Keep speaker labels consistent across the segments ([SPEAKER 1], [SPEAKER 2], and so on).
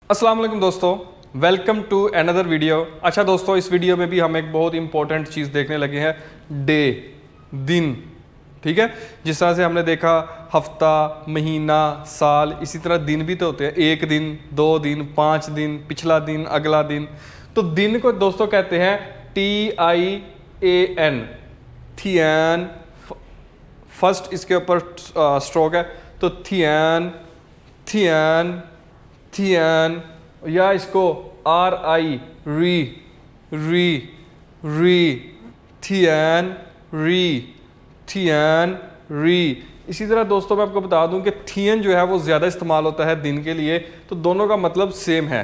[SPEAKER 1] अस्सलाम वालेकुम दोस्तों, वेलकम टू अनदर वीडियो। अच्छा दोस्तों, इस वीडियो में भी हम एक बहुत इंपॉर्टेंट चीज़ देखने लगे हैं, डे, दिन। ठीक है, जिस तरह से हमने देखा हफ्ता, महीना, साल, इसी तरह दिन भी तो होते हैं। एक दिन, 2 दिन, 5 दिन, पिछला दिन, अगला दिन। तो दिन को दोस्तों कहते हैं TIAN, थियन। फर्स्ट इसके ऊपर स्ट्रोक है, तो थियन, थियन, थियन, या इसको RI, री, री, री, थियन, री, थियन, री। इसी तरह दोस्तों मैं आपको बता दूं कि थियन जो है वो ज़्यादा इस्तेमाल होता है दिन के लिए, तो दोनों का मतलब सेम है,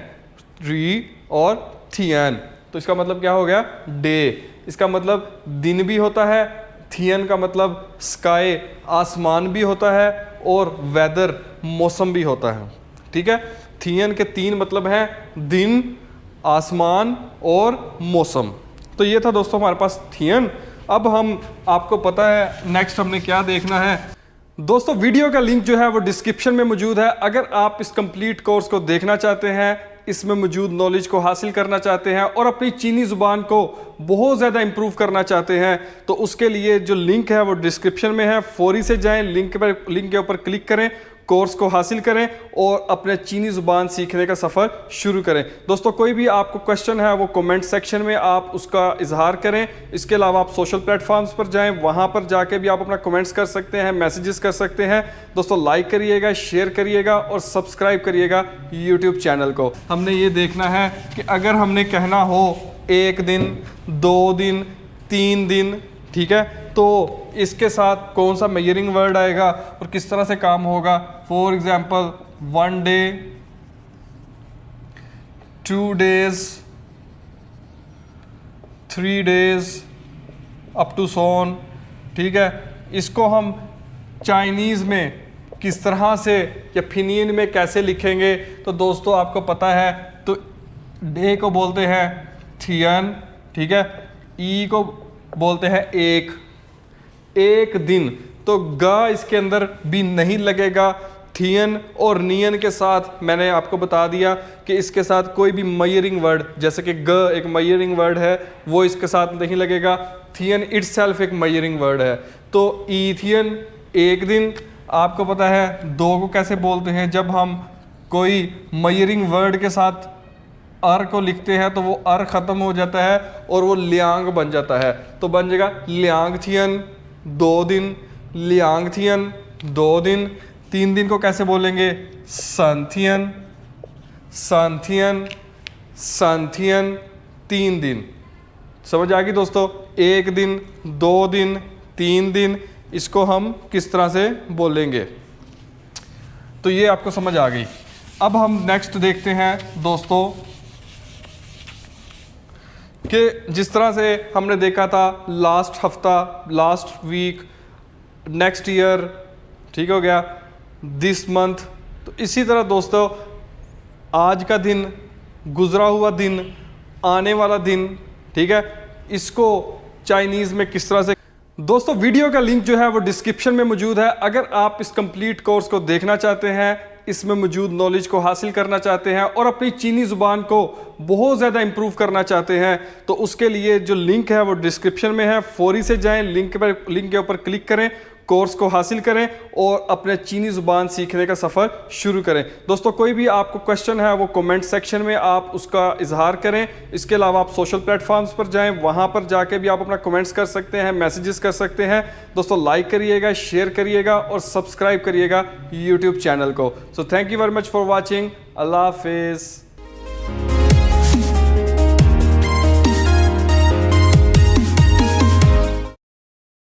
[SPEAKER 1] री और थियन। तो इसका मतलब क्या हो गया, डे। इसका मतलब दिन भी होता है, थियन का मतलब स्काई, आसमान भी होता है, और वेदर, मौसम भी होता है। ठीक है, थियन के 3 मतलब हैं, दिन, आसमान और मौसम। तो ये था दोस्तों हमारे पास थियन। अब हम आपको पता है नेक्स्ट हमने क्या देखना है। दोस्तों वीडियो का लिंक जो है वो डिस्क्रिप्शन में मौजूद है। अगर आप इस कंप्लीट कोर्स को देखना चाहते हैं, इसमें मौजूद नॉलेज को हासिल करना चाहते हैं और अपनी चीनी ज़ुबान को बहुत ज़्यादा इंप्रूव करना चाहते हैं, तो उसके लिए जो लिंक है वो डिस्क्रिप्शन में है। फौरी से जाएं, लिंक के ऊपर क्लिक करें, कोर्स को हासिल करें और अपने चीनी ज़ुबान सीखने का सफ़र शुरू करें। दोस्तों कोई भी आपको क्वेश्चन है वो कमेंट सेक्शन में आप उसका इजहार करें। इसके अलावा आप सोशल प्लेटफॉर्म्स पर जाएं, वहाँ पर जाके भी आप अपना कमेंट्स कर सकते हैं, मैसेजेस कर सकते हैं। दोस्तों लाइक करिएगा, शेयर करिएगा और सब्सक्राइब करिएगा यूट्यूब चैनल को। हमने ये देखना है कि अगर हमने कहना हो 1 दिन, 2 दिन, 3 दिन, ठीक है, तो इसके साथ कौन सा मेजरिंग वर्ड आएगा और किस तरह से काम होगा। For example 1 day, 2 days, 3 days, up to so on. ठीक है, इसको हम चाइनीज़ में किस तरह से या फिनियन में कैसे लिखेंगे, तो दोस्तों आपको पता है, तो डे को बोलते हैं थियन। ठीक है, ई को बोलते हैं एक दिन, तो गा इसके अंदर भी नहीं लगेगा। थियन और नियन के साथ मैंने आपको बता दिया कि इसके साथ कोई भी मयरिंग वर्ड, जैसे कि ग एक मयरिंग वर्ड है, वो इसके साथ नहीं लगेगा। थियन इटसेल्फ एक मयरिंग वर्ड है। तो ईथियन, 1 दिन। आपको पता है 2 को कैसे बोलते हैं, जब हम कोई मयरिंग वर्ड के साथ अर को लिखते हैं तो वो अर ख़त्म हो जाता है और वो लियांग बन जाता है, तो बन जाएगा लियांग थियन, 2 दिन, लियांग थियन, 2 दिन। 3 दिन को कैसे बोलेंगे, संथियन, संथियन, संथियन, 3 दिन। समझ आ गई दोस्तों, 1 दिन, 2 दिन, 3 दिन, इसको हम किस तरह से बोलेंगे, तो ये आपको समझ आ गई। अब हम नेक्स्ट देखते हैं दोस्तों कि जिस तरह से हमने देखा था लास्ट हफ्ता, लास्ट वीक, नेक्स्ट ईयर, ठीक हो गया, दिस मंथ। तो इसी तरह दोस्तों आज का दिन, गुजरा हुआ दिन, आने वाला दिन, ठीक है, इसको चाइनीज़ में किस तरह से। दोस्तों वीडियो का लिंक जो है वो डिस्क्रिप्शन में मौजूद है। अगर आप इस कंप्लीट कोर्स को देखना चाहते हैं, इसमें मौजूद नॉलेज को हासिल करना चाहते हैं और अपनी चीनी ज़ुबान को बहुत ज़्यादा इंप्रूव करना चाहते हैं, तो उसके लिए जो लिंक है वो डिस्क्रिप्शन में है। फौरी से जाएं, लिंक के ऊपर क्लिक करें, कोर्स को हासिल करें और अपने चीनी ज़ुबान सीखने का सफ़र शुरू करें। दोस्तों कोई भी आपको क्वेश्चन है वो कमेंट सेक्शन में आप उसका इजहार करें। इसके अलावा आप सोशल प्लेटफॉर्म्स पर जाएं, वहाँ पर जाके भी आप अपना कमेंट्स कर सकते हैं, मैसेजेस कर सकते हैं। दोस्तों लाइक करिएगा, शेयर करिएगा और सब्सक्राइब करिएगा यूट्यूब चैनल को। So thank you very much for watching. अल्लाह हाफिज़।